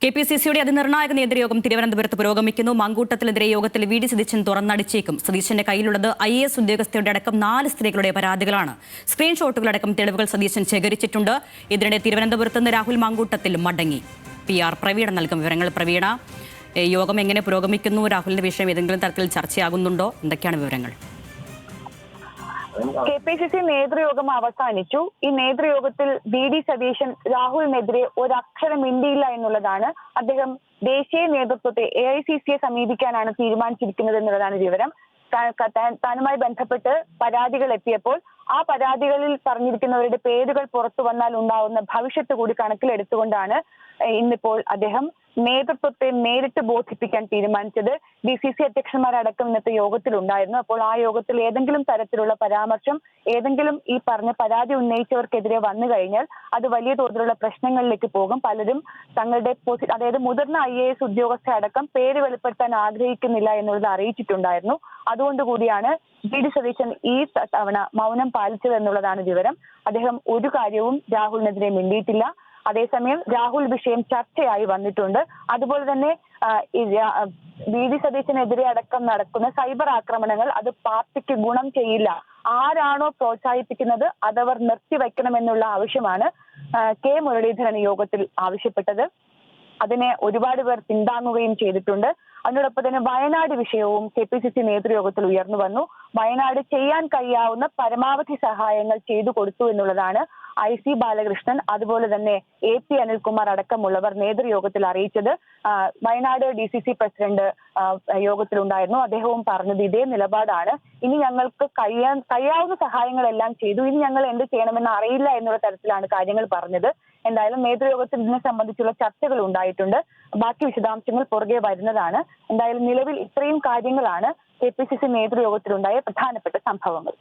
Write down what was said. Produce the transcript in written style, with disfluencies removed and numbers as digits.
കെ.പി.സി.സിയുടെ അതിനിർണായക നേതൃയോഗം തിരുവനന്തപുരത്ത് പുരോഗമിക്കുന്നു. മങ്കൂട്ടത്തിലെതിരെ യോഗത്തിൽ വി.ഡി. സതീശൻ തുറന്നടിച്ചേക്കും. സതീശന്റെ കയ്യിലുള്ളത് IAS ഉദ്യോഗസ്ഥരുടെ അടക്കം 4 സ്ത്രീകളുടെ പരാതികളാണ്. സ്ക്രീൻഷോട്ടുകളടക്കം തെളിവുകൾ സതീശൻ ശേഖരിച്ചിട്ടുണ്ട്. ഇതിനിടെ തിരുവനന്തപുരത്ത് നിന്ന് രാഹുൽ മങ്കൂട്ടത്തിൽ മടങ്ങി. PR പ്രവീണ നൽകും വിവരങ്ങൾ. പ്രവീണ, യോഗം എങ്ങനെ പുരോഗമിക്കുന്നു? രാഹുലിന്റെ വിഷയം ഏതെങ്കിലും തരത്തിൽ ചർച്ചയാകുന്നുണ്ടോ? എന്തൊക്കെയാണ് വിവരങ്ങൾ? കെ.പി.സി.സി നേതൃയോഗം അവസാനിച്ചു. ഈ നേതൃയോഗത്തിൽ വി.ഡി. സതീശൻ രാഹുലിനെതിരെ ഒരക്ഷരം മിണ്ടിയില്ല എന്നുള്ളതാണ്. അദ്ദേഹം ദേശീയ നേതൃത്വത്തെ AICCയെ സമീപിക്കാനാണ് തീരുമാനിച്ചിരിക്കുന്നത് എന്നുള്ളതാണ് വിവരം. താനുമായി ബന്ധപ്പെട്ട് പരാതികൾ എത്തിയപ്പോൾ ആ പരാതികളിൽ പറഞ്ഞിരിക്കുന്നവരുടെ പേരുകൾ പുറത്തു വന്നാൽ ഉണ്ടാവുന്ന ഭവിഷ്യത്ത് കൂടി കണക്കിലെടുത്തുകൊണ്ടാണ് ഇന്നിപ്പോൾ അദ്ദേഹം നേതൃത്വത്തെ നേരിട്ട് ബോധിപ്പിക്കാൻ തീരുമാനിച്ചത്. DCC അധ്യക്ഷന്മാരടക്കം ഇന്നത്തെ യോഗത്തിലുണ്ടായിരുന്നു. അപ്പോൾ ആ യോഗത്തിൽ ഏതെങ്കിലും തരത്തിലുള്ള പരാമർശം ഏതെങ്കിലും ഈ പറഞ്ഞ പരാതി ഉന്നയിച്ചവർക്കെതിരെ വന്നു കഴിഞ്ഞാൽ അത് വലിയ തോതിലുള്ള പ്രശ്നങ്ങളിലേക്ക് പോകും. പലരും തങ്ങളുടെ അതായത് മുതിർന്ന IAS ഉദ്യോഗസ്ഥ അടക്കം പേര് വെളിപ്പെടുത്താൻ ആഗ്രഹിക്കുന്നില്ല എന്നുള്ളത് അറിയിച്ചിട്ടുണ്ടായിരുന്നു. അതുകൊണ്ടുകൂടിയാണ് വി.ഡി. സതീശൻ ഈ തവണ മൗനം പാലിച്ചത് എന്നുള്ളതാണ് വിവരം. അദ്ദേഹം ഒരു കാര്യവും രാഹുലിനെതിരെ മിണ്ടിയിട്ടില്ല. അതേസമയം രാഹുൽ വിഷയം ചർച്ചയായി വന്നിട്ടുണ്ട്. അതുപോലെ തന്നെ വി.ഡി. സതീശനെതിരെ അടക്കം നടക്കുന്ന സൈബർ ആക്രമണങ്ങൾ അത് പാർട്ടിക്ക് ഗുണം ചെയ്യില്ല. ആരാണോ പ്രോത്സാഹിപ്പിക്കുന്നത് അതവർ നിർത്തിവെക്കണമെന്നുള്ള ആവശ്യമാണ് കെ മുരളീധരൻ യോഗത്തിൽ ആവശ്യപ്പെട്ടത്. അതിനെ ഒരുപാട് പേർ പിന്താങ്ങുകയും ചെയ്തിട്ടുണ്ട്. അതിനോടൊപ്പം തന്നെ വയനാട് വിഷയവും കെ.പി.സി.സി നേതൃയോഗത്തിൽ ഉയർന്നു വന്നു. വയനാട് ചെയ്യാൻ കഴിയാവുന്ന പരമാവധി സഹായങ്ങൾ ചെയ്തു കൊടുത്തു എന്നുള്ളതാണ് IC ബാലകൃഷ്ണൻ അതുപോലെ തന്നെ AP അനിൽകുമാർ അടക്കമുള്ളവർ നേതൃയോഗത്തിൽ അറിയിച്ചത്. വയനാട് DCC പ്രസിഡന്റ് യോഗത്തിലുണ്ടായിരുന്നു. അദ്ദേഹവും പറഞ്ഞത് ഇതേ നിലപാടാണ്. ഇനി ഞങ്ങൾക്ക് കഴിയാവുന്ന സഹായങ്ങളെല്ലാം ചെയ്തു, ഇനി ഞങ്ങൾ എന്ത് ചെയ്യണമെന്ന് അറിയില്ല എന്നുള്ള തരത്തിലാണ് കാര്യങ്ങൾ പറഞ്ഞത്. എന്തായാലും നേതൃയോഗത്തിൽ ഇതിനെ സംബന്ധിച്ചുള്ള ചർച്ചകൾ ഉണ്ടായിട്ടുണ്ട്. ബാക്കി വിശദാംശങ്ങൾ പുറകെ വരുന്നതാണ്. എന്തായാലും നിലവിൽ ഇത്രയും കാര്യങ്ങളാണ് കെ.പി.സി.സി നേതൃയോഗത്തിലുണ്ടായ പ്രധാനപ്പെട്ട സംഭവങ്ങൾ.